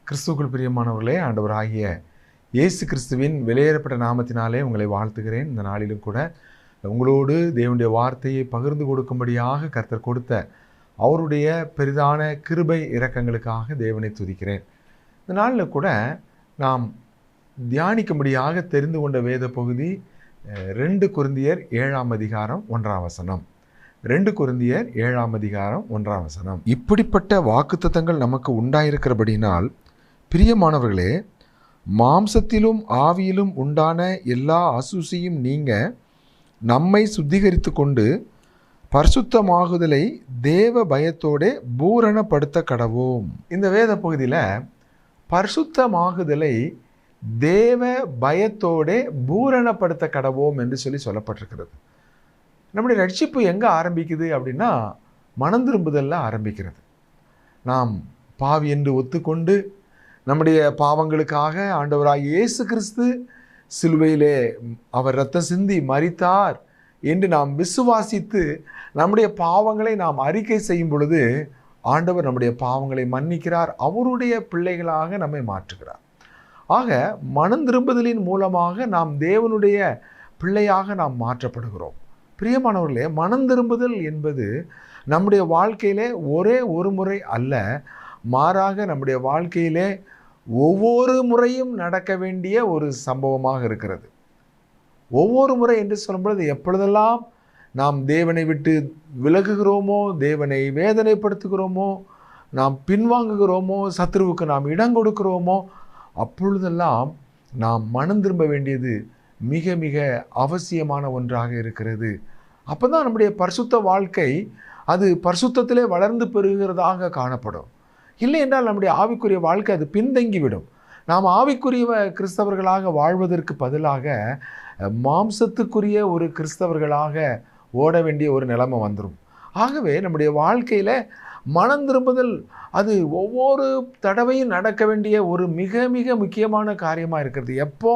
கிறிஸ்துவுக்குள் பிரியமானவர்களே, ஆண்டவராகிய இயேசு கிறிஸ்துவின் வெளியேறப்பட்ட நாமத்தினாலே உங்களை வாழ்த்துகிறேன். இந்த நாளிலும் கூட உங்களோடு தேவனுடைய வார்த்தையை பகிர்ந்து கொடுக்கும்படியாக கர்த்தர் கொடுத்த அவருடைய பெரிதான கிருபை இரக்கங்களுக்காக தேவனை துதிக்கிறேன். இந்த நாளில் கூட நாம் தியானிக்கும்படியாக தெரிந்து கொண்ட வேத பகுதி 2 கொரிந்தியர் 7ஆம் அதிகாரம் 1ஆம் வசனம். 2 கொரிந்தியர் 7ஆம் அதிகாரம் 1ஆம் வசனம். இப்படிப்பட்ட வாக்குத்தத்தங்கள் நமக்கு உண்டாயிருக்கிறபடினால், பிரியமானவர்களே, மாம்சத்திலும் ஆவியிலும் உண்டான எல்லா அசூசியும் நீங்க நம்மை சுத்திகரித்து கொண்டு பரிசுத்தமாகுதலை தேவ பயத்தோடே பூரணப்படுத்த கடவோம். இந்த வேத பகுதியில் பரிசுத்தமாகுதலை தேவ பயத்தோடே பூரணப்படுத்த கடவோம் என்று சொல்லப்பட்டிருக்கிறது. நம்முடைய ரட்சிப்பு எங்கே ஆரம்பிக்குது அப்படின்னா, மனம் திரும்புதலில் ஆரம்பிக்கிறது. நாம் பாவி என்று ஒத்துக்கொண்டு நம்முடைய பாவங்களுக்காக ஆண்டவராகிய இயேசு கிறிஸ்து சிலுவையிலே அவர் இரத்தம் சிந்தி மரித்தார் என்று நாம் விசுவாசித்து நம்முடைய பாவங்களை நாம் அறிக்கை செய்யும் பொழுது ஆண்டவர் நம்முடைய பாவங்களை மன்னிக்கிறார், அவருடைய பிள்ளைகளாக நம்மை மாற்றுகிறார். ஆக மனம் திரும்புதலின் மூலமாக நாம் தேவனுடைய பிள்ளையாக நாம் மாற்றப்படுகிறோம். பிரியமானவர்களே, மனம் திரும்புதல் என்பது நம்முடைய வாழ்க்கையிலே ஒரே ஒரு முறை அல்ல, மாறாக நம்முடைய வாழ்க்கையிலே ஒவ்வொரு முறையும் நடக்க வேண்டிய ஒரு சம்பவமாக இருக்கிறது. ஒவ்வொரு முறை என்று சொல்லும்பொழுது, எப்பொழுதெல்லாம் நாம் தேவனை விட்டு விலகுகிறோமோ, தேவனை வேதனைப்படுத்துகிறோமோ, நாம் பின்வாங்குகிறோமோ, சத்துருவுக்கு நாம் இடம் கொடுக்கிறோமோ, அப்பொழுதெல்லாம் நாம் மனம் திரும்ப வேண்டியது மிக மிக அவசியமான ஒன்றாக இருக்கிறது. அப்போ தான் நம்முடைய பரிசுத்த வாழ்க்கை அது பரிசுத்தத்திலே வளர்ந்து பெறுகிறதாக காணப்படும். இல்லை என்றால் நம்முடைய ஆவிக்குரிய வாழ்க்கை அது பின்தங்கிவிடும். நாம் ஆவிக்குரிய கிறிஸ்தவர்களாக வாழ்வதற்கு பதிலாக மாம்சத்துக்குரிய ஒரு கிறிஸ்தவர்களாக ஓட வேண்டிய ஒரு நிலைமை வந்துடும். ஆகவே நம்முடைய வாழ்க்கையில் மனம் திரும்புதல் அது ஒவ்வொரு தடவையும் நடக்க வேண்டிய ஒரு மிக மிக முக்கியமான காரியமாக இருக்கிறது. எப்போ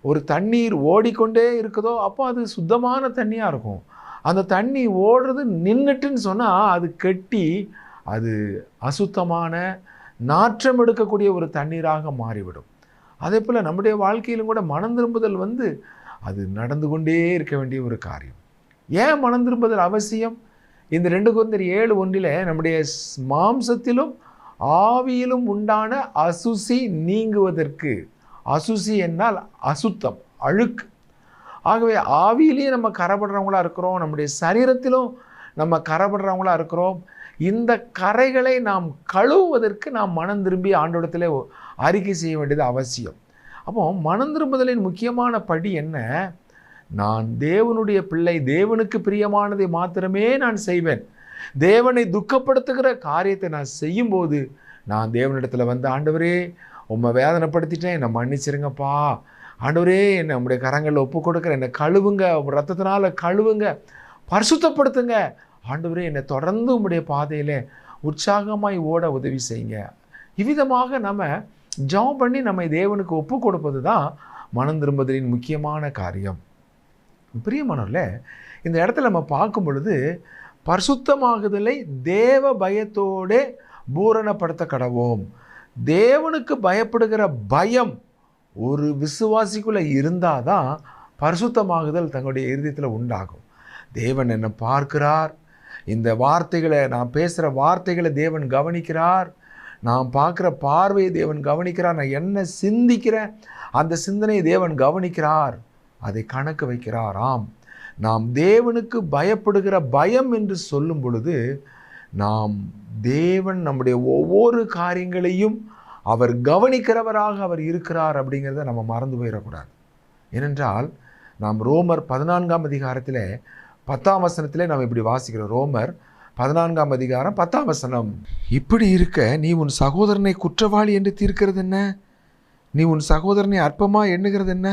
ஒரு தண்ணீர் ஓடிக்கொண்டே இருக்குதோ அப்போ அது சுத்தமான தண்ணியாக இருக்கும். அந்த தண்ணி ஓடுறது நின்றுட்டுன்னு சொன்னால் அது கெட்டி அது அசுத்தமான நாற்றம் எடுக்கக்கூடிய ஒரு தண்ணீராக மாறிவிடும். அதே போல் நம்முடைய வாழ்க்கையிலும் கூட மனம் திரும்புதல் அது நடந்து கொண்டே இருக்க வேண்டிய ஒரு காரியம். ஏன் மனம் திரும்புதல் அவசியம்? இந்த 2 கொரிந்தியர் 7:1 நம்முடைய மாம்சத்திலும் ஆவியிலும் உண்டான அசுசி நீங்குவதற்கு. அசுசி என்னால் அசுத்தம், அழுக்கு. ஆகவே ஆவியிலேயே நம்ம கரைபடுறவங்களா இருக்கிறோம், நம்முடைய சரீரத்திலும் நம்ம கரைபடுறவங்களா இருக்கிறோம். இந்த கரைகளை நாம் கழுவுவதற்கு நாம் மனம் திரும்பி ஆண்டவரிடத்தில் அறிக்கை செய்ய வேண்டியது அவசியம். அப்போ மனம் திரும்புதலின் முக்கியமான படி என்ன? நான் தேவனுடைய பிள்ளை, தேவனுக்கு பிரியமானதை மாத்திரமே நான் செய்வேன். தேவனை துக்கப்படுத்துகிற காரியத்தை நான் செய்யும்போது நான் தேவனிடத்தில் ஆண்டவரே உம்மை வேதனைப்படுத்திட்டேன், என்னை மன்னிச்சிருங்கப்பா, ஆண்டவரே என்னை உங்களுடைய கரங்களில் ஒப்பு கொடுக்குறேன், என்னை கழுவுங்க, ரத்தத்தினால கழுவுங்க, பரிசுத்தப்படுத்துங்க, ஆண்டவரே என்னை தொடர்ந்து உம்முடைய பாதையில் உற்சாகமாய் ஓட உதவி செய்யுங்க. இவ்விதமாக நம்ம ஜெபம் பண்ணி நம்மை தேவனுக்கு ஒப்பு கொடுப்பது தான் மனம் திரும்புதலின் முக்கியமான காரியம். பிரியமானவர்களே, இந்த இடத்துல நம்ம பார்க்கும் பொழுது பரிசுத்தமாகுதலை தேவ பயத்தோடு பூரணப்படுத்த கடவோம். தேவனுக்கு பயப்படுகிற பயம் ஒரு விசுவாசிக்குள்ளே இருந்தால் தான் பரிசுத்தமாகுதல் தங்களுடைய இருதயத்தில் உண்டாகும். தேவன் என்னை பார்க்கிறார், இந்த வார்த்தைகளை நான் பேசுகிற வார்த்தைகளை தேவன் கவனிக்கிறார், நான் பார்க்குற பார்வையை தேவன் கவனிக்கிறார், நான் என்ன சிந்திக்கிறேன் அந்த சிந்தனையை தேவன் கவனிக்கிறார், அதை கணக்கு வைக்கிறார். ஆம், நாம் தேவனுக்கு பயப்படுகிற பயம் என்று சொல்லும் பொழுது நாம் தேவன் நம்முடைய ஒவ்வொரு காரியங்களையும் அவர் கவனிக்கிறவராக அவர் இருக்கிறார் அப்படிங்கிறத நம்ம மறந்து போயிடக்கூடாது. ஏனென்றால் நாம் ரோமர் 14ஆம் அதிகாரத்தில் 10ஆம் வசனத்தில் நாம் இப்படி வாசிக்கிறோம். ரோமர் 14ஆம் அதிகாரம் 10ஆம் வசனம். இப்படி இருக்க நீ உன் சகோதரனை குற்றவாளி என்று தீர்க்கிறது என்ன? நீ உன் சகோதரனை அற்பமாக எண்ணுகிறது என்ன?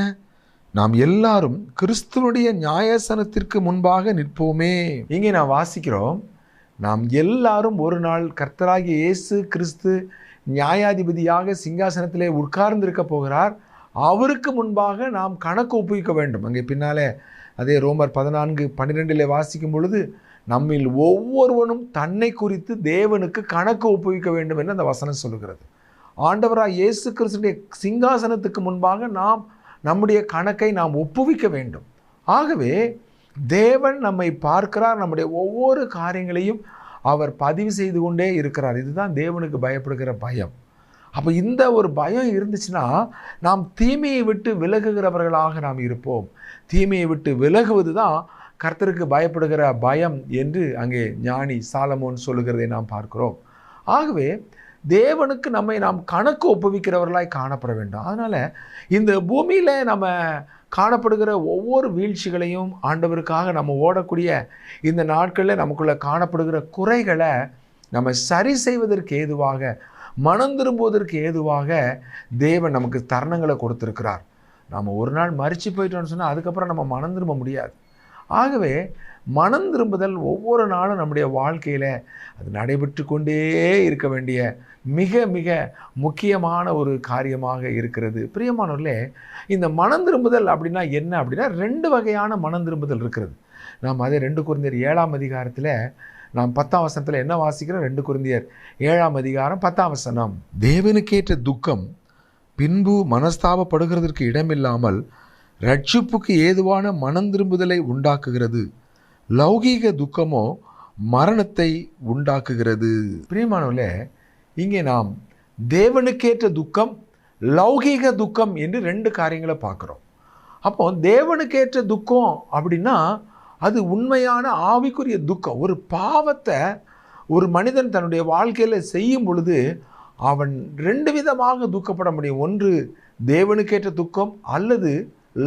நாம் எல்லாரும் கிறிஸ்துவனுடைய நியாயாசனத்திற்கு முன்பாக நிற்போமே. இங்கே நான் வாசிக்கிறோம், நாம் எல்லாரும் ஒரு நாள் கர்த்தராகிய இயேசு கிறிஸ்து நியாயாதிபதியாக சிங்காசனத்திலே உட்கார்ந்திருக்க போகிறார். அவருக்கு முன்பாக நாம் கணக்கு ஒப்புவிக்க வேண்டும். அங்கே பின்னாலே அதே ரோமர் 14:12 வாசிக்கும் பொழுது நம்மில் ஒவ்வொருவனும் தன்னை குறித்து தேவனுக்கு கணக்கு ஒப்புவிக்க வேண்டும் என்று அந்த வசனம் சொல்லுகிறது. ஆண்டவராய் இயேசு கிறிஸ்துடைய சிங்காசனத்துக்கு முன்பாக நாம் நம்முடைய கணக்கை நாம் ஒப்புவிக்க வேண்டும். ஆகவே தேவன் நம்மை பார்க்கிறார், நம்முடைய ஒவ்வொரு காரியங்களையும் அவர் பதிவு செய்து கொண்டே இருக்கிறார். இதுதான் தேவனுக்கு பயப்படுகிற பயம். அப்போ இந்த ஒரு பயம் இருந்துச்சுன்னா நாம் தீமையை விட்டு விலகுகிறவர்களாக நாம் இருப்போம். தீமையை விட்டு விலகுவது தான் கர்த்தருக்கு பயப்படுகிற பயம் என்று அங்கே ஞானி சாலமோன் சொல்லுகிறதை நாம் பார்க்கிறோம். ஆகவே தேவனுக்கு நம்மை நாம் கணக்கு ஒப்புவிக்கிறவர்களாய் காணப்பட வேண்டும். அதனால் இந்த பூமியில் நம்ம காணப்படுகிற ஒவ்வொரு வீழ்ச்சிகளையும் ஆண்டவருக்காக நம்ம ஓடக்கூடிய இந்த நாட்களில் நமக்குள்ளே காணப்படுகிற குறைகளை நம்ம சரி செய்வதற்கு ஏதுவாக, மனம் திரும்புவதற்கு ஏதுவாக தேவன் நமக்கு தருணங்களை கொடுத்துருக்கிறார். நம்ம ஒரு நாள் மறித்து போயிட்டோம்னு சொன்னால் அதுக்கப்புறம் நம்ம மனம் திரும்ப முடியாது. ஆகவே மனம் திரும்புதல் ஒவ்வொரு நாளும் நம்முடைய வாழ்க்கையில் அது நடைபெற்று கொண்டே இருக்க வேண்டிய மிக மிக முக்கியமான ஒரு காரியமாக இருக்கிறது. பிரியமானவர்களே, இந்த மனம் திரும்புதல் அப்படின்னா என்ன அப்படின்னா 2 வகையான மனம் திரும்புதல் இருக்கிறது. நாம் அதே 2 கொரிந்தியர் 7ஆம் அதிகாரத்தில் நாம் 10ஆம் வசனத்தில் என்ன வாசிக்கிறோம்? 2 கொரிந்தியர் 7ஆம் அதிகாரம் 10ஆம் வசனம். தேவனுக்கேற்ற துக்கம் பின்பு மனஸ்தாபப்படுகிறதற்கு இடமில்லாமல் ரட்சிப்புக்கு ஏதுவான மனம் திரும்புதலை உண்டாக்குகிறது. லௌகீக துக்கமோ மரணத்தை உண்டாக்குகிறது. பிரியமானவர்களே, இங்கே நாம் தேவனுக்கேற்ற துக்கம், லௌகீக துக்கம் என்று 2 காரியங்களை பார்க்குறோம். அப்போ தேவனுக்கேற்ற துக்கம் அப்படின்னா அது உண்மையான ஆவிக்குரிய துக்கம். ஒரு பாவத்தை ஒரு மனிதன் தன்னுடைய வாழ்க்கையில் செய்யும் பொழுது அவன் 2 விதமாக துக்கப்பட முடியும். ஒன்று தேவனுக்கேற்ற துக்கம் அல்லது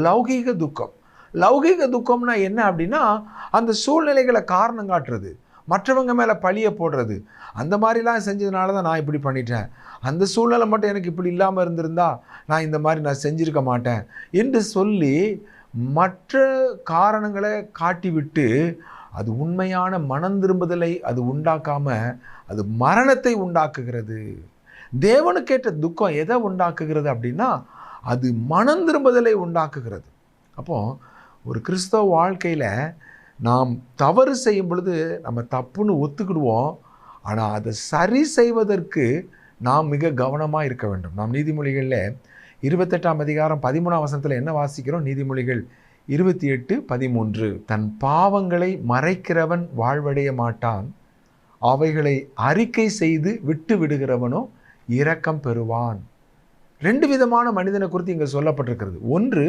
லௌகீக துக்கம். லௌகீக துக்கம்னா என்ன அப்படின்னா அந்த சூழ்நிலைகளை காரணம் காட்டுறது, மற்றவங்க மேலே பழிய போடுறது. அந்த மாதிரிலாம் செஞ்சதுனால தான் நான் இப்படி பண்ணிட்டேன், அந்த சூழ்நிலை மட்டும் எனக்கு இப்படி இல்லாமல் இருந்திருந்தா நான் இந்த மாதிரி நான் செஞ்சுருக்க மாட்டேன் என்று சொல்லி மற்ற காரணங்களை காட்டிவிட்டு அது உண்மையான மனம் திரும்புதலை அது உண்டாக்காமல் அது மரணத்தை உண்டாக்குகிறது. தேவனுக்கேற்ற துக்கம் எதை உண்டாக்குகிறது அப்படின்னா அது மனம் திரும்புதலை உண்டாக்குகிறது. அப்போது ஒரு கிறிஸ்தவ வாழ்க்கையில் நாம் தவறு செய்யும் பொழுது நம்ம தப்புன்னு ஒத்துக்கிடுவோம். ஆனால் அதை சரி செய்வதற்கு நாம் மிக கவனமாக இருக்க வேண்டும். நாம் நீதிமொழிகளில் 28ஆம் அதிகாரம் 13ஆம் வசனத்தில் என்ன வாசிக்கிறோம்? நீதிமொழிகள் 28:13. தன் பாவங்களை மறைக்கிறவன் வாழ்வடைய மாட்டான், அவைகளை அறிக்கை செய்து விட்டு விடுகிறவனோ இரக்கம் பெறுவான். 2 விதமான மனிதனை குறித்து இங்கே சொல்லப்பட்டிருக்கிறது. ஒன்று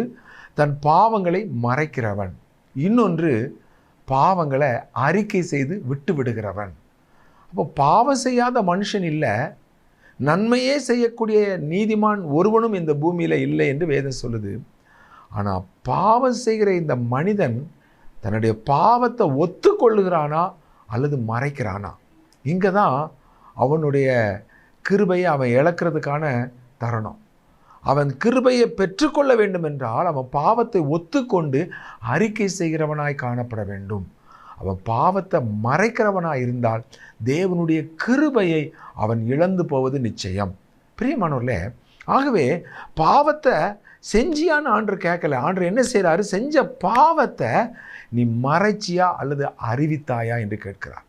தன் பாவங்களை மறைக்கிறவன், இன்னொன்று பாவங்களை அறிக்கை செய்து விட்டு விடுகிறவன். அப்போ பாவம் செய்யாத மனுஷன் இல்லை, நன்மையே செய்யக்கூடிய நீதிமான் ஒருவனும் இந்த பூமியில் இல்லை என்று வேதம் சொல்லுது. ஆனால் பாவம் செய்கிற இந்த மனிதன் தன்னுடைய பாவத்தை ஒத்துக்கொள்ளுகிறானா அல்லது மறைக்கிறானா? இங்கே தான் அவனுடைய கிருபையை அவன் இழக்கிறதுக்கான தருணம். அவன் கிருபையை பெற்றுக்கொள்ள வேண்டும் என்றால் அவன் பாவத்தை ஒத்துக்கொண்டு அறிக்கை செய்கிறவனாய் காணப்பட வேண்டும். அவன் பாவத்தை மறைக்கிறவனாய் இருந்தால் தேவனுடைய கிருபையை அவன் இழந்து போவது நிச்சயம். பிரியமானவர்களே, ஆகவே பாவத்தை செஞ்சியான்னு ஆண்டவர் கேட்கல. ஆண்டவர் என்ன செய்கிறாரு? செஞ்ச பாவத்தை நீ மறைச்சியா அல்லது அறிவித்தாயா என்று கேட்கிறார்.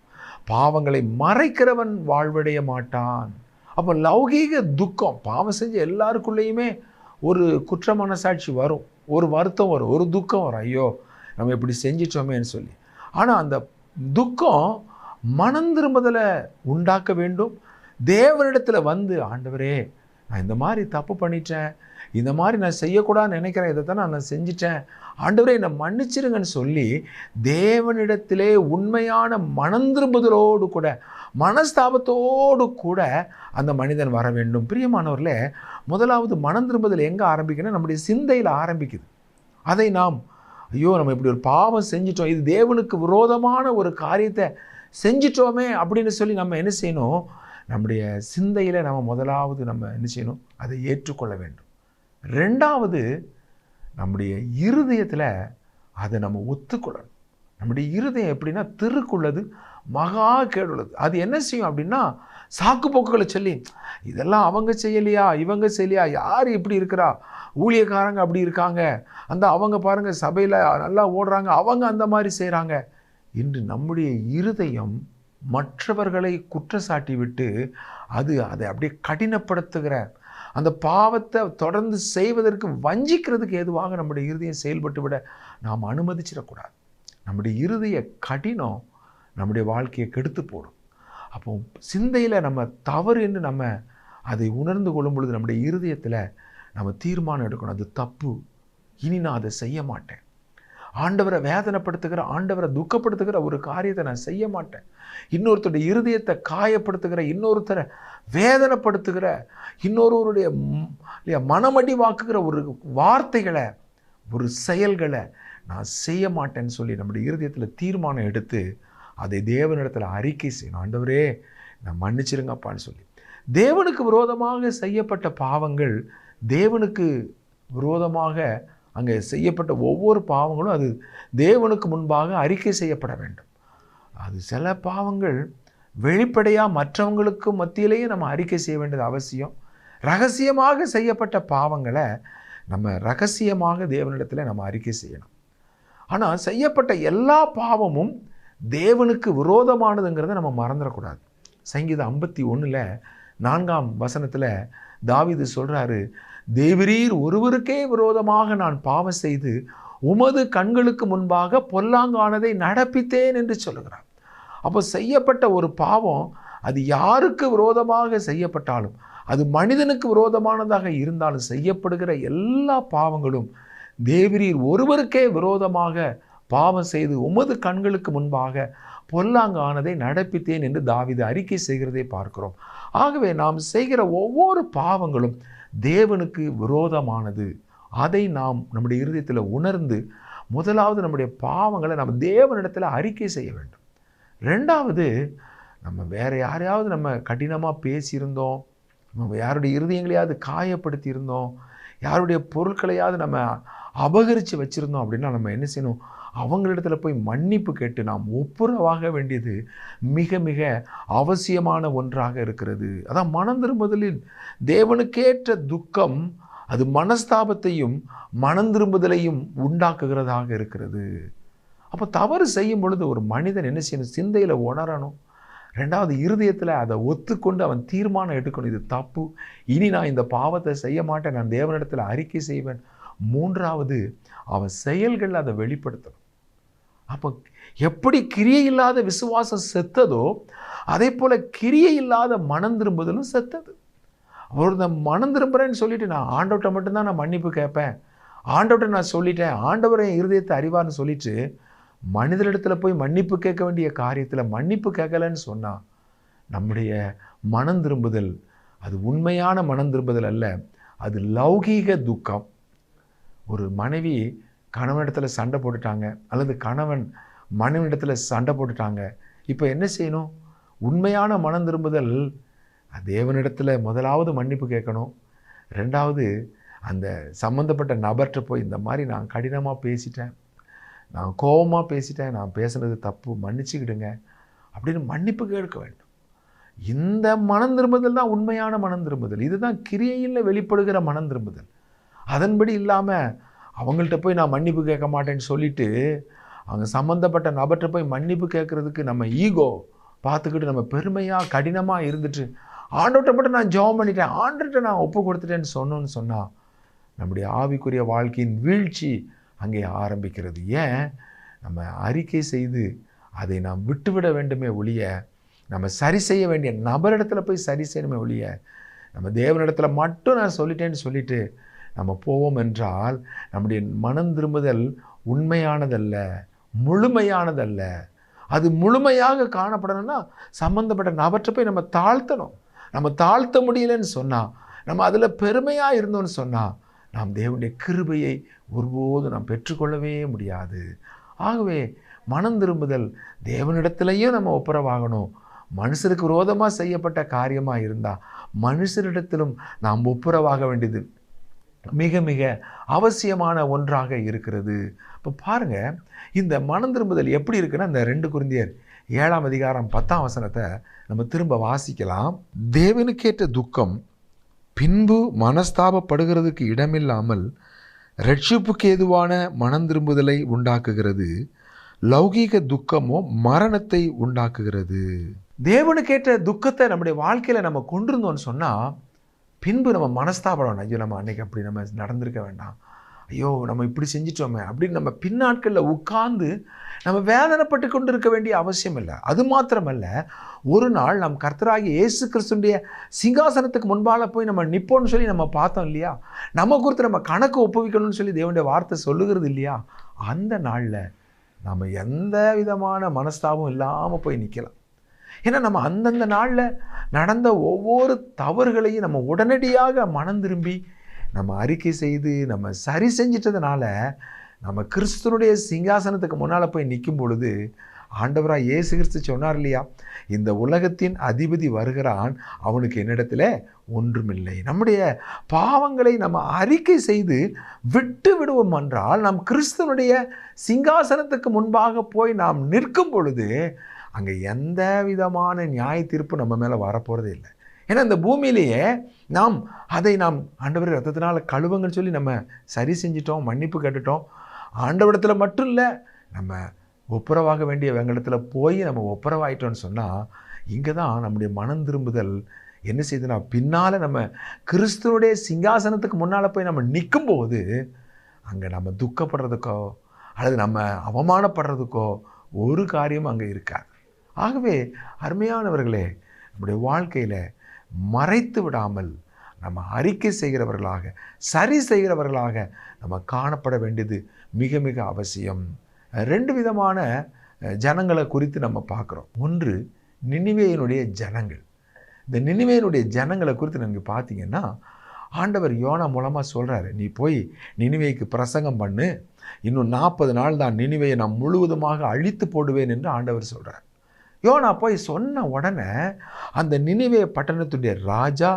பாவங்களை மறைக்கிறவன் வாழ்வடைய மாட்டான். அப்போ லௌகீக துக்கம், பாவம் செஞ்ச எல்லாருக்குள்ளேயுமே ஒரு குற்ற மனசாட்சி வரும், ஒரு வருத்தம் வரும், ஒரு துக்கம் வரும், ஐயோ நம்ம இப்படி செஞ்சிட்டோமேன்னு சொல்லி. ஆனால் அந்த துக்கம் மனம் திரும்புதலை உண்டாக்க வேண்டும். தேவனிடத்தில் வந்து, ஆண்டவரே நான் இந்த மாதிரி தப்பு பண்ணிட்டேன், இந்த மாதிரி நான் செய்யக்கூடாதுன்னு நினைக்கிறேன், இதை தான் நான் செஞ்சிட்டேன், ஆண்டவரே என்னை மன்னிச்சிருங்கன்னு சொல்லி தேவனிடத்திலே உண்மையான மனம் திரும்புதலோடு கூட மனஸ்தாபத்தோடு கூட அந்த மனிதன் வர வேண்டும். பிரியமானவர்களே, முதலாவது மனம் திரும்புதல் எங்கே ஆரம்பிக்கணும்? நம்முடைய சிந்தையில் ஆரம்பிக்குது. அதை நாம் ஐயோ நம்ம இப்படி ஒரு பாவம் செஞ்சிட்டோம், இது தேவனுக்கு விரோதமான ஒரு காரியத்தை செஞ்சிட்டோமே அப்படின்னு சொல்லி நம்ம என்ன செய்யணும்? நம்முடைய சிந்தையில் நம்ம முதலாவது நம்ம என்ன செய்யணும்? அதை ஏற்றுக்கொள்ள வேண்டும். 2வது நம்முடைய இருதயத்தில் அதை நம்ம ஒத்துக்கொள்ளணும். நம்முடைய இருதயம் எப்படின்னா திருக்குள்ளது மகா கேடுள்ளது. அது என்ன செய்யும் அப்படின்னா சாக்கு போக்குகளை சொல்லி, இதெல்லாம் அவங்க செய்யலையா, இவங்க செய்யலையா, யார் இப்படி இருக்கிறா, ஊழியக்காரங்க அப்படி இருக்காங்க, அந்த அவங்க பாருங்க சபையில் நல்லா ஓடுறாங்க, அவங்க அந்த மாதிரி செய்கிறாங்க என்று நம்முடைய இருதயம் மற்றவர்களை குற்றச்சாட்டி விட்டு அதை அப்படியே கடினப்படுத்துகிற அந்த பாவத்தை தொடர்ந்து செய்வதற்கு வஞ்சிக்கிறதுக்கு ஏதுவாக நம்முடைய இருதயம் செயல்பட்டு விட நாம் அனுமதிச்சிடக்கூடாது. நம்முடைய இருதய கடினம் நம்முடைய வாழ்க்கையை கெடுத்து போடும். அப்போ சிந்தையில் நம்ம தவறு என்று நம்ம அதை உணர்ந்து கொள்ளும் பொழுது நம்முடைய இருதயத்தில் நம்ம தீர்மானம் எடுக்கணும், அது தப்பு, இனி நான் அதை செய்ய மாட்டேன். ஆண்டவரை வேதனைப்படுத்துகிற, ஆண்டவரை துக்கப்படுத்துகிற ஒரு காரியத்தை நான் செய்ய மாட்டேன். இன்னொருத்தருடைய இருதயத்தை காயப்படுத்துகிற, இன்னொருத்தரை வேதனைப்படுத்துகிற, இன்னொருவருடைய மனமடி வாக்குகிற ஒரு வார்த்தைகளை, ஒரு செயல்களை நான் செய்ய மாட்டேன்னு சொல்லி நம்முடைய இருதயத்தில் தீர்மானம் எடுத்து அதை தேவனிடத்தில் அறிக்கை செய்யணும். ஆண்டவரே நான் மன்னிச்சிருங்கப்பான்னு சொல்லி. தேவனுக்கு விரோதமாக செய்யப்பட்ட பாவங்கள், தேவனுக்கு விரோதமாக அங்கே செய்யப்பட்ட ஒவ்வொரு பாவங்களும் அது தேவனுக்கு முன்பாக அறிக்கை செய்யப்பட வேண்டும். அது சில பாவங்கள் வெளிப்படையாக மற்றவங்களுக்கு மத்தியிலேயே நம்ம அறிக்கை செய்ய வேண்டியது அவசியம். ரகசியமாக செய்யப்பட்ட பாவங்களை நம்ம ரகசியமாக தேவனிடத்தில் நம்ம அறிக்கை செய்யணும். ஆனால் செய்யப்பட்ட எல்லா பாவமும் தேவனுக்கு விரோதமானதுங்கிறத நம்ம மறந்துடக்கூடாது. சங்கீதம் 51:4 தாவீது சொல்கிறாரு, தேவரீர் ஒருவருக்கே விரோதமாக நான் பாவம் செய்து உமது கண்களுக்கு முன்பாக பொல்லாங்கானதை நடப்பித்தேன் என்று சொல்லுகிறார். அப்போ செய்யப்பட்ட ஒரு பாவம் அது யாருக்கு விரோதமாக செய்யப்பட்டாலும், அது மனிதனுக்கு விரோதமானதாக இருந்தாலும், செய்யப்படுகிற எல்லா பாவங்களும் தேவரீர் ஒருவருக்கே விரோதமாக பாவம் செய்து உமது கண்களுக்கு முன்பாக பொல்லாங்கானதை நடப்பித்தேன் என்று தாவீது அறிக்கை செய்கிறதை பார்க்கிறோம். ஆகவே நாம் செய்கிற ஒவ்வொரு பாவங்களும் தேவனுக்கு விரோதமானது. அதை நாம் நம்முடைய இருதயத்தில் உணர்ந்து முதலாவது நம்முடைய பாவங்களை நம்ம தேவனிடத்தில் அறிக்கை செய்ய வேண்டும். ரெண்டாவது, நம்ம வேறு யாரையாவது நம்ம கடினமாக பேசியிருந்தோம், நம்ம யாருடைய இருதயங்களையாவது காயப்படுத்தி இருந்தோம், யாருடைய பொருட்களையாவது நம்ம அபகரித்து வச்சுருந்தோம் அப்படின்னா நம்ம என்ன செய்யணும்? அவங்களிடத்துல போய் மன்னிப்பு கேட்டு நாம் ஒப்புரவாக வேண்டியது மிக மிக அவசியமான ஒன்றாக இருக்கிறது. அதான் மனம் திரும்புதலில் தேவனுக்கேற்ற துக்கம் அது மனஸ்தாபத்தையும் மனம் திரும்புதலையும் உண்டாக்குகிறதாக இருக்கிறது. அப்போ தவறு செய்யும் பொழுது ஒரு மனிதன் என்ன செய்யணும்? சிந்தையில் உணரணும். ரெண்டாவது, இருதயத்தில் அதை ஒத்துக்கொண்டு அவன் தீர்மானம் எடுக்கணும், இது தப்பு, இனி நான் இந்த பாவத்தை செய்ய மாட்டேன், நான் தேவனிடத்தில் அறிக்கை செய்வேன். மூன்றாவது, அவன் செயல்கள் அதை வெளிப்படுத்தணும். அப்போ எப்படி கிரியை இல்லாத விசுவாசம் செத்ததோ அதே போல் கிரியை இல்லாத மனம் திரும்புதலும் செத்தது. அவர் நான் மனம் திரும்புகிறேன்னு சொல்லிட்டு நான் ஆண்டவர்கிட்ட மட்டும்தான் நான் மன்னிப்பு கேட்பேன், ஆண்டவர்கிட்ட நான் சொல்லிட்டேன், ஆண்டவரை இருதயத்தை அறிவார்னு சொல்லிட்டு மனிதரிடத்தில் போய் மன்னிப்பு கேட்க வேண்டிய காரியத்தில் மன்னிப்பு கேட்கலன்னு சொன்னால் நம்முடைய மனம் திரும்புதல் அது உண்மையான மனம் திரும்புதல் அல்ல, அது லௌகீக துக்கம். ஒரு மனைவி கணவனிடத்தில் சண்டை போட்டுட்டாங்க, அல்லது கணவன் மனைவிடத்தில் சண்டை போட்டுட்டாங்க. இப்போ என்ன செய்யணும்? உண்மையான மனம் திரும்புதல் தேவனிடத்தில் முதலாவது மன்னிப்பு கேட்கணும். ரெண்டாவது, அந்த சம்மந்தப்பட்ட நபர்கிட்ட போய் இந்த மாதிரி நான் கடினமாக பேசிட்டேன், நான் கோபமாக பேசிட்டேன், நான் பேசுனது தப்பு, மன்னிச்சுக்கிடுங்க அப்படின்னு மன்னிப்பு கேட்க வேண்டும். இந்த மனம் திரும்புதல் தான் உண்மையான மனம் திரும்புதல். இதுதான் கிரியையில் வெளிப்படுகிற மனம் திரும்புதல். அதன்படி இல்லாமல் அவங்கள்ட்ட போய் நான் மன்னிப்பு கேட்க மாட்டேன்னு சொல்லிட்டு அவங்க சம்மந்தப்பட்ட நபர்கிட்ட போய் மன்னிப்பு கேட்குறதுக்கு நம்ம ஈகோ பார்த்துக்கிட்டு நம்ம பெருமையாக கடினமாக இருந்துட்டு ஆண்டவர்கிட்ட மட்டும் நான் ஜெபம் பண்ணிட்டேன், ஆண்டவர்கிட்ட நான் ஒப்பு கொடுத்துட்டேன்னு சொன்னால் நம்முடைய ஆவிக்குரிய வாழ்க்கையின் வீழ்ச்சி அங்கே ஆரம்பிக்கிறது. ஏன்? நம்ம அறிக்கை செய்து அதை நாம் விட்டுவிட வேண்டுமே ஒழிய, நம்ம சரி செய்ய வேண்டிய நபரிடத்துல போய் சரி செய்யணுமே ஒழிய, நம்ம தேவனிடத்தில் மட்டும் நான் சொல்லிட்டேன்னு சொல்லிட்டு நம்ம போவோம் என்றால் நம்முடைய மனம் திரும்புதல் உண்மையானதல்ல, முழுமையானதல்ல. அது முழுமையாக காணப்படணும்னா சம்பந்தப்பட்ட நபர்கிட்ட போய் நம்ம தாழ்த்தணும். நம்ம தாழ்த்த முடியலன்னு சொன்னால், நம்ம அதில் பெருமையாக இருந்தோன்னு சொன்னால் நாம் தேவனுடைய கிருபையை ஒருபோதும் நாம் பெற்றுக்கொள்ளவே முடியாது. ஆகவே மனம் திரும்புதல் தேவனிடத்திலையும் நம்ம ஒப்புரவாகணும். மனுஷருக்கு விரோதமாக செய்யப்பட்ட காரியமாக இருந்தால் மனுஷரிடத்திலும் நாம் ஒப்புரவாக வேண்டியது மிக மிக அவசியமான ஒன்றாக இருக்கிறது. இப்போ பாருங்கள், இந்த மனம் திரும்புதல் எப்படி இருக்குன்னா, இந்த 2 கொரிந்தியர் 7:10 நம்ம திரும்ப வாசிக்கலாம். தேவனுக்கேற்ற துக்கம் பின்பு மனஸ்தாபப்படுகிறதுக்கு இடமில்லாமல் இரட்சிப்புக்கு ஏதுவான மனம் திரும்புதலை உண்டாக்குகிறது. லௌகீக துக்கமோ மரணத்தை உண்டாக்குகிறது. தேவனுக்கேற்ற துக்கத்தை நம்முடைய வாழ்க்கையில் நம்ம கொண்டிருந்தோம்னு சொன்னால் பின்பு நம்ம மனஸ்தாபம், ஐயோ நம்ம அன்னைக்கு அப்படி நம்ம நடந்திருக்க வேண்டாம், ஐயோ நம்ம இப்படி செஞ்சிட்டோமே அப்படின்னு நம்ம பின்னாட்களில் உட்கார்ந்து நம்ம வேதனைப்பட்டு கொண்டு இருக்க வேண்டிய அவசியம் இல்லை. அது மாத்திரமல்ல, ஒரு நாள் நம் கர்த்தராகிய இயேசு கிறிஸ்துடைய சிங்காசனத்துக்கு முன்பாக போய் நம்ம நிற்போம்னு சொல்லி நம்ம பார்த்தோம் இல்லையா, நம்ம குறித்து நம்ம கணக்கு ஒப்புவிக்கணும்னு சொல்லி தேவனுடைய வார்த்தை சொல்லுகிறது இல்லையா, அந்த நாளில் நம்ம எந்த விதமான மனஸ்தாபம் இல்லாமல் போய் நிற்கலாம். ஏன்னா நம்ம அந்தந்த நாளில் நடந்த ஒவ்வொரு தவறுகளையும் நம்ம உடனடியாக மனம் திரும்பி நம்ம அறிக்கை செய்து நம்ம சரி செஞ்சிட்டதுனால நம்ம கிறிஸ்துவனுடைய சிங்காசனத்துக்கு முன்னால் போய் நிற்கும் பொழுது ஆண்டவராக இயேசு கிறிஸ்து சொன்னார் இல்லையா, இந்த உலகத்தின் அதிபதி வருகிறான், அவனுக்கு என்னிடத்தில் ஒன்றுமில்லை. நம்முடைய பாவங்களை நம்ம அறிக்கை செய்து விட்டு விடுவோம் என்றால் நம் கிறிஸ்துவனுடைய சிங்காசனத்துக்கு முன்பாக போய் நாம் நிற்கும் பொழுது அங்கே எந்த விதமான நியாய தீர்ப்பு நம்ம மேலே வரப்போகிறதே இல்லை. ஏன்னா இந்த பூமியிலேயே நாம் ஆண்டவர் ரத்தத்தினால் கழுவுங்கன்னு சொல்லி நம்ம சரி செஞ்சிட்டோம், மன்னிப்பு கேட்டுட்டோம். ஆண்டவரிடத்தில் மட்டும் இல்லை, நம்ம ஒப்புரவாக வேண்டிய வெங்கடத்தில் போய் நம்ம ஒப்புரவாயிட்டோம்னு சொன்னால் இங்கே தான் நம்முடைய மனம் திரும்புதல் என்ன செய்யுதுன்னா, பின்னால் நம்ம கிறிஸ்துவனுடைய சிங்காசனத்துக்கு முன்னால் போய் நம்ம நிற்கும்போது அங்கே நம்ம துக்கப்படுறதுக்கோ அல்லது நம்ம அவமானப்படுறதுக்கோ ஒரு காரியமும் அங்கே இருக்காது. ஆகவே அருமையானவர்களே, நம்முடைய வாழ்க்கையில் மறைத்து விடாமல் நம்ம அறிக்கை செய்கிறவர்களாக, சரி செய்கிறவர்களாக நம்ம காணப்பட வேண்டியது மிக மிக அவசியம். 2 விதமான ஜனங்களை குறித்து நம்ம பார்க்குறோம். ஒன்று நினிவேயினுடைய ஜனங்கள். இந்த நினிவேயினுடைய ஜனங்களை குறித்து நீங்கள் பார்த்தீங்கன்னா, ஆண்டவர் யோனா மூலமாக சொல்கிறாரு, நீ போய் நினிவேக்கு பிரசங்கம் பண்ணு, இன்னும் 40 நாள் தான் நினிவேயை நான் முழுவதுமாக அழித்து போடுவேன் என்று ஆண்டவர் சொல்கிறார். யோனா போய் சொன்ன உடனே அந்த நினிவே பட்டணத்துடைய ராஜா,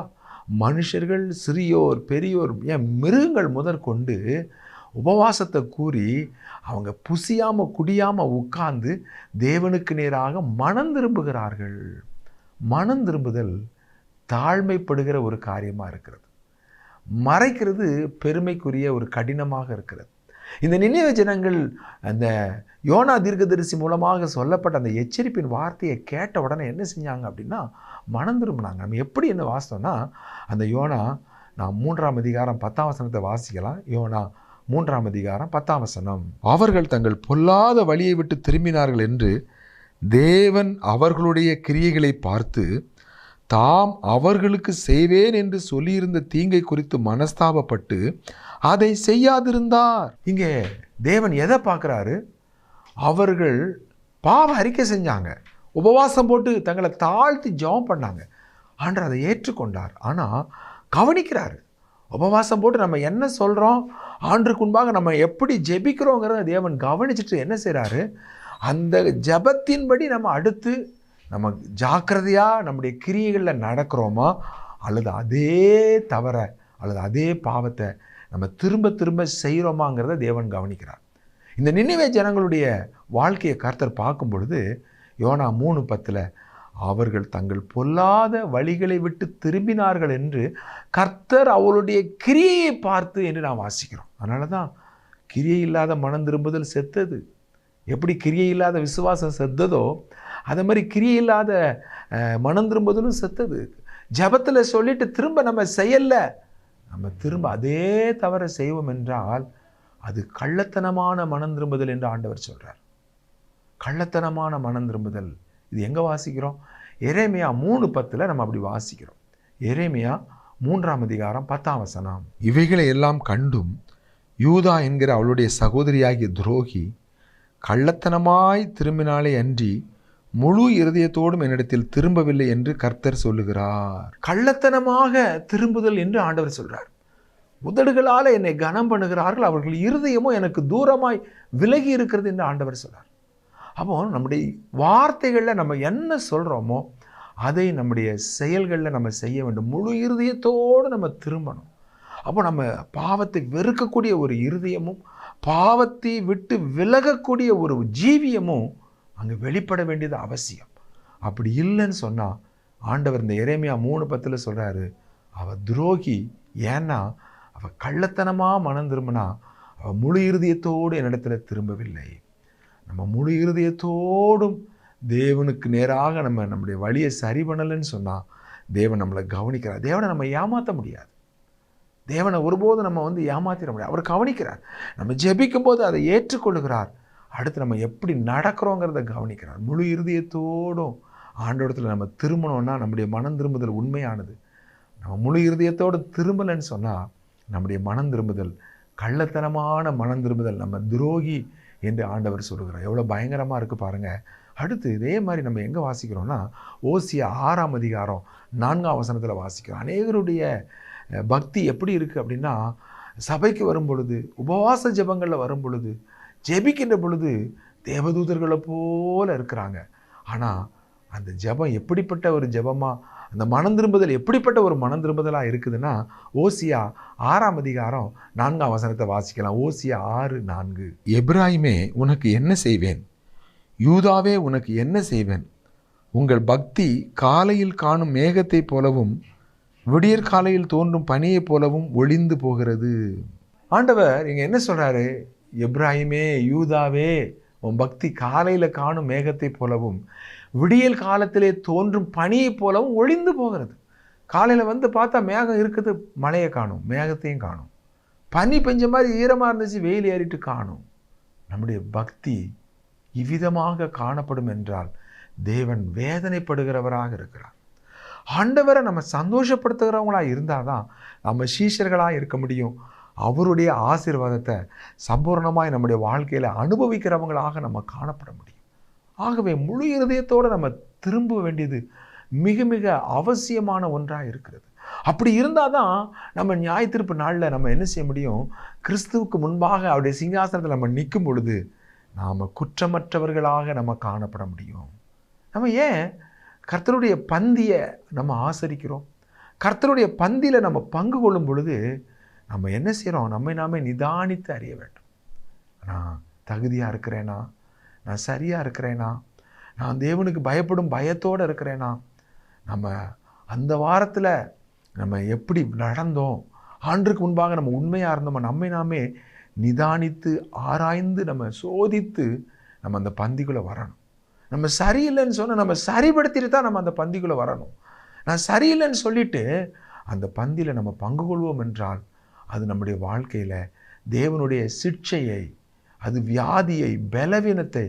மனுஷர்கள், சிறியோர், பெரியோர், ஏன் மிருகங்கள் முதற்கொண்டு உபவாசத்தை கூறி அவங்க புசியாமல் குடியாமல் உட்கார்ந்து தேவனுக்கு நேராக மனம் திரும்புகிறார்கள். மனம் திரும்புதல் தாழ்மைப்படுகிற ஒரு காரியமாக இருக்கிறது. மறைக்கிறது பெருமைக்குரிய ஒரு கடினமாக இருக்கிறது. இந்த நினிவே ஜனங்கள் அந்த யோனா தீர்க்கதரிசி மூலமாக சொல்லப்பட்ட அந்த எச்சரிப்பின் வார்த்தையை கேட்ட உடனே என்ன செஞ்சாங்க அப்படின்னா, மனம் திரும்பினாங்க. நம்ம எப்படி என்ன வாசித்தோம்னா, அந்த யோனா, நான் 3ஆம் அதிகாரம் 10ஆம் வசனத்தை வாசிக்கலாம். யோனா 3ஆம் அதிகாரம் 10ஆம் வசனம். அவர்கள் தங்கள் பொல்லாத வழியை விட்டு திரும்பினார்கள் என்று தேவன் அவர்களுடைய கிரியைகளை பார்த்து தாம் அவர்களுக்கு செய்வேன் என்று சொல்லியிருந்த தீங்கை குறித்து மனஸ்தாபப்பட்டு அதை செய்யாதிருந்தார். இங்கே தேவன் எதை பார்க்குறாரு? அவர்கள் பாவ அறிக்கை செஞ்சாங்க, உபவாசம் போட்டு தங்களை தாழ்த்தி ஜெபம் பண்ணாங்க. ஆண்டவர் அதை ஏற்றுக்கொண்டார். ஆனால் கவனிக்கிறாரு, உபவாசம் போட்டு நம்ம என்ன சொல்கிறோம், ஆண்டவருக்கு முன்பாக நம்ம எப்படி ஜெபிக்கிறோங்கிறத தேவன் கவனிச்சுட்டு என்ன செய்கிறாரு, அந்த ஜெபத்தின்படி நம்ம அடுத்து நம்ம ஜாக்கிரதையாக நம்முடைய கிரியைகளில் நடக்கிறோமா, அல்லது அதே தவற அல்லது அதே பாவத்தை நம்ம திரும்ப திரும்ப செய்கிறோமாங்கிறத தேவன் கவனிக்கிறார். இந்த நினிவே ஜனங்களுடைய வாழ்க்கையை கர்த்தர் பார்க்கும் பொழுது யோனா 3:10 அவர்கள் தங்கள் பொல்லாத வழிகளை விட்டு திரும்பினார்கள் என்று கர்த்தர் அவளுடைய கிரியையை பார்த்து என்று நாம் வாசிக்கிறோம். அதனால தான் கிரியை இல்லாத மனம் திரும்புதல் செத்தது. எப்படி கிரியை இல்லாத விசுவாசம் செத்ததோ அதே மாதிரி கிரியை இல்லாத மனம் திரும்புதலும் செத்தது. ஜபத்தில் சொல்லிட்டு திரும்ப நம்ம செய்யல, நம்ம திரும்ப அதே தவற செய்வோம் என்றால் அது கள்ளத்தனமான மனம் திரும்புதல் என்று ஆண்டவர் சொல்கிறார். கள்ளத்தனமான மனம் திரும்புதல் இது எங்கே வாசிக்கிறோம்? எரேமியா 3:10 நம்ம அப்படி வாசிக்கிறோம். எரேமியா 3ஆம் அதிகாரம் 10ஆம் வசனம். இவைகளை எல்லாம் கண்டும் யூதா என்கிற அவளுடைய சகோதரியாகிய துரோகி கள்ளத்தனமாய் திரும்பினாலே அன்றி முழு இருதயத்தோடும் என்னிடத்தில் திரும்பவில்லை என்று கர்த்தர் சொல்லுகிறார். கள்ளத்தனமாக திரும்புதல் என்று ஆண்டவர் சொல்றார். உதடுகளால் என்னை கனம் பண்ணுகிறார்கள், அவர்கள் இருதயமோ எனக்கு தூரமாய் விலகி இருக்கிறது என்று ஆண்டவர் சொல்றார். அப்போ நம்முடைய வார்த்தைகளில் நம்ம என்ன சொல்கிறோமோ அதை நம்முடைய செயல்களில் நம்ம செய்ய வேண்டும். முழு இருதயத்தோடு நம்ம திரும்பணும். அப்போ நம்ம பாவத்தை வெறுக்கக்கூடிய ஒரு இருதயமும் பாவத்தை விட்டு விலகக்கூடிய ஒரு ஜீவியமும் அங்கே வெளிப்பட வேண்டியது அவசியம். அப்படி இல்லைன்னு சொன்னால் ஆண்டவர் இந்த எரேமியா 3:10 சொல்கிறாரு, அவள் துரோகி. ஏன்னா அவள் கள்ளத்தனமாக மனம் திரும்பினா அவள் முழு இருதயத்தோடு என்னிடத்துல திரும்பவில்லை. நம்ம முழு இருதயத்தோடும் தேவனுக்கு நேராக நம்முடைய வழியை சரி பண்ணலைன்னு சொன்னால் தேவன் நம்மளை கவனிக்கிறார். தேவனை நம்ம ஏமாற்ற முடியாது. தேவனை ஒருபோதும் நம்ம ஏமாற்றிட முடியாது. அவர் கவனிக்கிறார். நம்ம ஜெபிக்கும் போது அதை ஏற்றுக்கொள்கிறார். அடுத்து நம்ம எப்படி நடக்கிறோங்கிறத கவனிக்கிறார். முழு இருதயத்தோடும் ஆண்டவரிடத்தில் நம்ம திரும்பணும்னா நம்முடைய மனம் திரும்புதல் உண்மையானது. நம்ம முழு இருதயத்தோடு திரும்பலைன்னு சொன்னால் நம்முடைய மனம் திரும்புதல் கள்ளத்தனமான மனம் திரும்புதல், நம்ம துரோகி என்று ஆண்டவர் சொல்லுகிறார். எவ்வளோ பயங்கரமாக இருக்குது பாருங்கள். அடுத்து இதே மாதிரி நம்ம எங்கே வாசிக்கிறோம்னா ஓசியா 6ஆம் அதிகாரம் 4ஆம் வசனத்தில் வாசிக்கிறோம். அநேகருடைய பக்தி எப்படி இருக்குது அப்படின்னா, சபைக்கு வரும் பொழுது, உபவாச ஜெபங்களில் வரும் பொழுது, ஜெபிக்கின்ற பொழுது தேவதூதர்களை போல இருக்கிறாங்க. ஆனால் அந்த ஜெபம் எப்படிப்பட்ட ஒரு ஜெபமாக, அந்த மனம் திரும்புதல் எப்படிப்பட்ட ஒரு மனம் திரும்புதலாக இருக்குதுன்னா, ஓசியா 6ஆம் அதிகாரம் 4ஆம் வசனத்தை வாசிக்கலாம். ஓசியா 6:4. எப்பிராயீமே உனக்கு என்ன செய்வேன், யூதாவே உனக்கு என்ன செய்வேன், உங்கள் பக்தி காலையில் காணும் மேகத்தைப் போலவும் விடியற் காலையில் தோன்றும் பனியைப் போலவும் ஒளிந்து போகிறது. ஆண்டவர் இங்கே என்ன சொல்கிறாரு? எப்பிராயீமே, யூதாவே, உன் பக்தி காலையில் காணும் மேகத்தைப் போலவும் விடியல் காலத்திலே தோன்றும் பனியைப் போலவும் ஒளிந்து போகிறது. காலையில் பார்த்தா மேகம் இருக்குது, மழையை காணும், மேகத்தையும் காணும். பனி பெஞ்ச மாதிரி ஈரமாக இருந்துச்சு, வெயில் ஏறிட்டு காணும். நம்முடைய பக்தி இவ்விதமாக காணப்படும் என்றால் தேவன் வேதனைப்படுகிறவராக இருக்கிறார். ஆண்டவரை நம்ம சந்தோஷப்படுத்துகிறவங்களாக இருந்தால் தான் நம்ம சீஷர்களாக இருக்க முடியும். அவருடைய ஆசீர்வாதத்தை சம்பூர்ணமாய் நம்முடைய வாழ்க்கையில் அனுபவிக்கிறவங்களாக நம்ம காணப்பட முடியும். ஆகவே முழு இருதயத்தோடு நம்ம திரும்ப வேண்டியது மிக மிக அவசியமான ஒன்றாக இருக்கிறது. அப்படி இருந்தால் தான் நம்ம நியாயத்தீர்ப்பு நாளில் நம்ம என்ன செய்ய முடியும்? கிறிஸ்துவுக்கு முன்பாக அவருடைய சிங்காசனத்தில் நம்ம நிற்கும் பொழுது நாம் குற்றமற்றவர்களாக நம்ம காணப்பட முடியும். நம்ம ஏன் கர்த்தருடைய பந்தியை நம்ம ஆசரிக்கிறோம்? கர்த்தருடைய பந்தியில் நம்ம பங்கு கொள்ளும் பொழுது நம்ம என்ன செய்கிறோம்? நம்மை நாமே நிதானித்து அறிய வேண்டும். நான் தகுதியாக இருக்கிறேனா? நான் சரியாக இருக்கிறேனா? நான் தேவனுக்கு பயப்படும் பயத்தோடு இருக்கிறேனா? நம்ம அந்த வாரத்தில் நம்ம எப்படி நடந்தோம்? ஆண்டுக்கு முன்பாக நம்ம உண்மையாக இருந்தோம்? நம்மை நாமே நிதானித்து ஆராய்ந்து நம்ம சோதித்து நம்ம அந்த பந்திக்குள்ளே வரணும். நம்ம சரியில்லைன்னு சொன்னால் நம்ம சரிப்படுத்திட்டு தான் நம்ம அந்த பந்திக்குள்ளே வரணும். நான் சரியில்லைன்னு சொல்லிவிட்டு அந்த பந்தியில் நம்ம பங்கு கொள்வோம் என்றால் அது நம்முடைய வாழ்க்கையில் தேவனுடைய சிட்சையை, அது வியாதியை, பலவீனத்தை,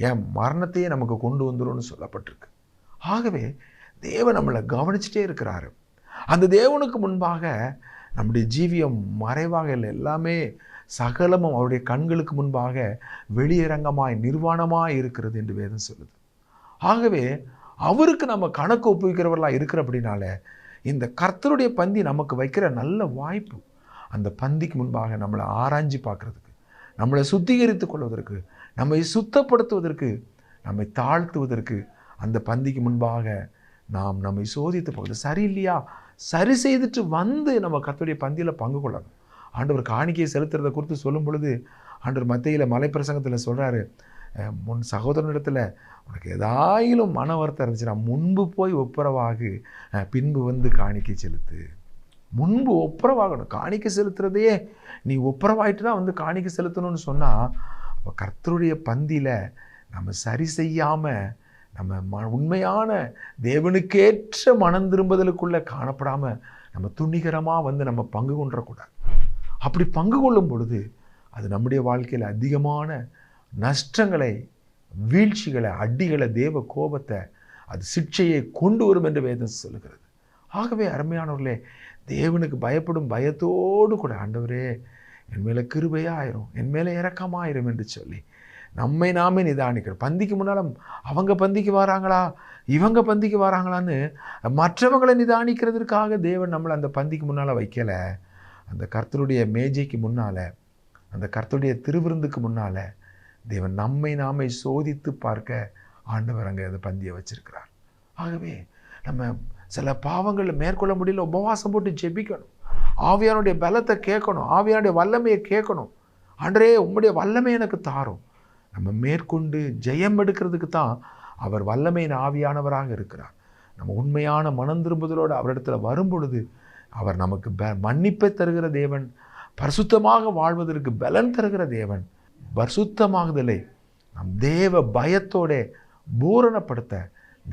ஏன் மரணத்தையே நமக்கு கொண்டு வந்துடும்னு சொல்லப்பட்டிருக்கு. ஆகவே தேவன் நம்மளை கவனிச்சுட்டே இருக்கிறாரு. அந்த தேவனுக்கு முன்பாக நம்முடைய ஜீவியம் மறைவாக இல்லை, எல்லாமே சகலமும் அவருடைய கண்களுக்கு முன்பாக வெளியரங்கமாய் நிர்வாணமாய் இருக்கிறது என்று வேதம் சொல்லுது. ஆகவே அவருக்கு நம்ம கணக்கு ஒப்புவிக்கிறவர்களாக இருக்கிற அப்படின்னால இந்த கர்த்தருடைய பந்தி நமக்கு வைக்கிற நல்ல வாய்ப்பு. அந்த பந்திக்கு முன்பாக நம்மளை ஆராய்ச்சி பார்க்குறதுக்கு, நம்மளை சுத்திகரித்து கொள்வதற்கு, நம்மை சுத்தப்படுத்துவதற்கு, நம்மை தாழ்த்துவதற்கு அந்த பந்திக்கு முன்பாக நாம் நம்மை சோதித்து போகுது. சரியில்லையா சரி செய்துட்டு நம்ம கர்த்தருடைய பந்தியில் பங்கு கொள்ளணும். ஆண்டவர் காணிக்கையை செலுத்துறதை குறித்து சொல்லும் பொழுது ஆண்டவர் மத்தேயில மலைப்பிரசங்கத்தில் சொல்கிறாரு, முன் சகோதரனிடத்தில் உனக்கு ஏதாயிலும் மன வருத்தம் இருந்துச்சுன்னா முன்பு போய் ஒப்புரவாகு, பின்பு காணிக்கை செலுத்து. முன்பு ஒப்புரவாகணும். காணிக்கை செலுத்துறதையே நீ ஒப்புரவாயிட்டு தான் காணிக்கை செலுத்தணும்னு சொன்னால் அப்போ கர்த்தருடைய பந்தியில் நம்ம சரி செய்யாமல் நம்ம உண்மையான தேவனுக்கேற்ற மனம் திரும்புதலுக்குள்ளே காணப்படாமல் நம்ம துணிகரமாக நம்ம பங்கு கொண்டக்கூடாது. அப்படி பங்கு கொள்ளும் பொழுது அது நம்முடைய வாழ்க்கையில் அதிகமான நஷ்டங்களை, வீழ்ச்சிகளை, அடிகளை, தேவ கோபத்தை, அது சிட்சையை கொண்டு வரும் என்று வேதம் சொல்லுகிறது. ஆகவே அருமையானவர்களே, தேவனுக்கு பயப்படும் பயத்தோடு கூட ஆண்டவரே என் மேலே கிருபையாயிரும், என் மேலே இரக்கமாயிரும் என்று சொல்லி நம்மை நாமே நிதானிக்கிறோம். பந்திக்கு முன்னால் அவங்க பந்திக்கு வராங்களா, இவங்க பந்திக்கு வராங்களான்னு மற்றவங்களை நிதானிக்கிறதுக்காக தேவன் நம்மளை அந்த பந்திக்கு முன்னால் வைக்கலை. அந்த கர்த்தருடைய மேஜைக்கு முன்னால், அந்த கர்த்தருடைய திருவிருந்துக்கு முன்னால் தேவன் நம்மை நாமே சோதித்து பார்க்க ஆண்டவர் அங்கே அந்த பந்தியை வச்சிருக்கிறார். ஆகவே நம்ம சில பாவங்களில் மேற்கொள்ள முடியல, உபவாசம் போட்டு ஜெபிக்கணும், ஆவியானுடைய பலத்தை கேட்கணும், ஆவியானுடைய வல்லமையை கேட்கணும். ஆண்டரே உம்முடைய வல்லமை எனக்கு தாரும். நம்ம மேற்கொண்டு ஜெயம் எடுக்கிறதுக்கு தான் அவர் வல்லமையின் ஆவியானவராக இருக்கிறார். நம்ம உண்மையான மனம் திரும்புதலோடு அவரிடத்தில் வரும் பொழுது அவர் நமக்கு மன்னிப்பை தருகிற தேவன், பரிசுத்தமாக வாழ்வதற்கு பலன் தருகிற தேவன். பரிசுத்தமாகுதலை நாம் தேவ பயத்தோட பூரணப்படுத்த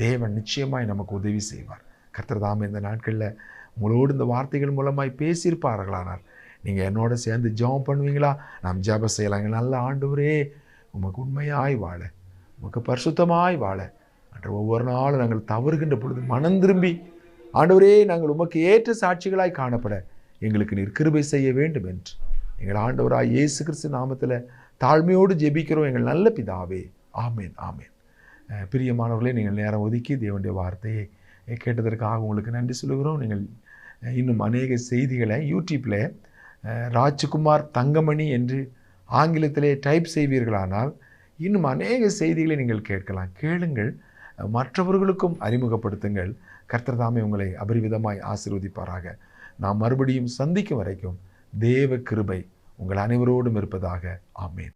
தேவன் நிச்சயமாய் நமக்கு உதவி செய்வார். கர்த்தர் தாமே இந்த நாட்களில் உங்களோடு இந்த வார்த்தைகள் மூலமாய் பேசியிருப்பார்களானால் நீங்கள் என்னோட சேர்ந்து ஜெபம் பண்ணுவீங்களா? நாம் ஜெபம் செய்யலாங்க. நல்ல ஆண்டவரே, உமக்கு உண்மையாய் வாழ, உமக்கு பரிசுத்தமாய் வாழ அன்று ஒவ்வொரு நாளும் நாங்கள் தவறுகின்ற பொழுது மனம் திரும்பி ஆண்டவரே நாங்கள் உமக்கு ஏற்ற சாட்சிகளாய் காணப்பட எங்களுக்கு நீர் கிருபை செய்ய வேண்டும் என்று எங்கள் ஆண்டவராய் இயேசு கிறிஸ்து நாமத்தில் தாழ்மையோடு ஜெபிக்கிறோம் எங்கள் நல்ல பிதாவே. ஆமேன், ஆமேன். பிரியமானவர்களே, நீங்கள் நேரம் ஒதுக்கி தேவனுடைய வார்த்தையை கேட்டதற்காக உங்களுக்கு நன்றி சொல்லுகிறோம். நீங்கள் இன்னும் அநேக செய்திகளை யூடியூப்பில் ராஜ்குமார் தங்கமணி என்று ஆங்கிலத்திலே டைப் செய்வீர்களானால் இன்னும் அநேக செய்திகளை நீங்கள் கேட்கலாம். கேளுங்கள், மற்றவர்களுக்கும் அறிமுகப்படுத்துங்கள். கர்த்தர் தாமே உங்களை அபரிவிதமாய் ஆசீர்வதிப்பாராக. நாம் மறுபடியும் சந்திக்கும் வரைக்கும் தேவ கிருபை உங்கள் அனைவரோடும் இருப்பதாக. ஆமேன்.